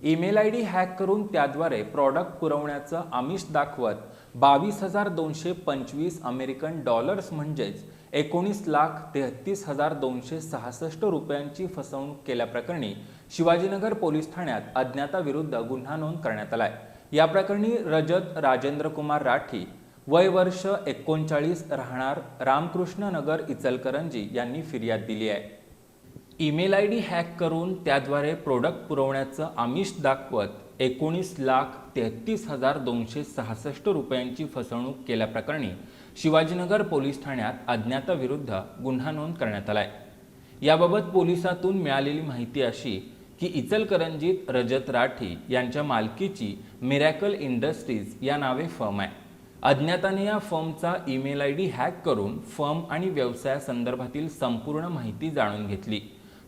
Email I D hack करून त्याद्वारे product पुरवण्याचं आमिष दाखवत 22,225 अमेरिकन डॉलर्स म्हणजेच 19,33,266 रुपयांची फसवणूक केल्याप्रकरणी शिवाजीनगर पोलीस ठाण्यात अज्ञाताविरुद्ध गुन्हा नोंद करण्यात आलाय। या प्रकरणी रजत राजेंद्र कुमार राठी वय वर्ष 39 राहणार रामकृष्ण नगर इचलकरंजी यांनी फिर्याद दिली आहे। ईमेल आय डी हॅक करून त्याद्वारे प्रोडक्ट पुरवण्याचं आमिष दाखवत 19,33,266 रुपयांची फसवणूक केल्याप्रकरणी शिवाजीनगर पोलीस ठाण्यात अज्ञाताविरुद्ध गुन्हा नोंद करण्यात आलाय। याबाबत पोलिसातून मिळालेली माहिती अशी की इचलकरंजीत रजत राठी यांच्या मालकीची मिरॅकल इंडस्ट्रीज या नावे फर्म आहे। अज्ञाताने या फर्मचा ईमेल आय डी हॅक करून फर्म आणि व्यवसायासंदर्भातील संपूर्ण माहिती जाणून घेतली।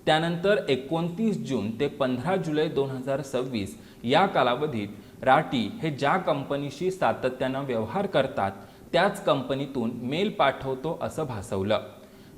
त्यानंतर 29 जून ते 15 जुलै 2026 या कालावधीत राठी हे ज्या कंपनीशी सातत्याने व्यवहार करतात त्याच कंपनीतून मेल पाठवतो असं भासवलं।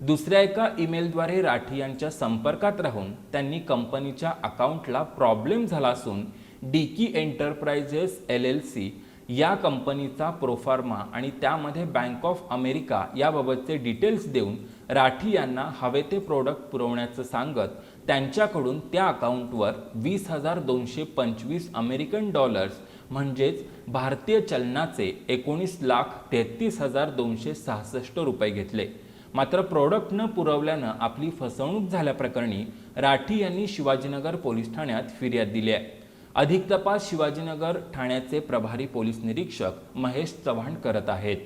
दुसऱ्या एका ईमेलद्वारे राठी यांच्या संपर्कात राहून त्यांनी कंपनीच्या अकाउंटला प्रॉब्लेम झाला असून डीकी एंटरप्राइजेस LLC या कंपनीचा प्रोफार्मा आणि त्यामध्ये बँक ऑफ अमेरिका याबाबतचे डिटेल्स देऊन राठी यांना हवे ते प्रोडक्ट पुरवण्याचं सांगत त्यांच्याकडून त्या अकाउंटवर 20,225 अमेरिकन डॉलर्स म्हणजेच भारतीय चलनाचे 19,33,266 रुपये घेतले। मात्र प्रोडक्ट न पुरवल्यानं आपली फसवणूक झाल्याप्रकरणी राठी यांनी शिवाजीनगर पोलीस ठाण्यात फिर्याद दिली आहे। अधिक तपास शिवाजीनगर ठाण्याचे प्रभारी पोलीस निरीक्षक महेश चव्हाण करत आहेत।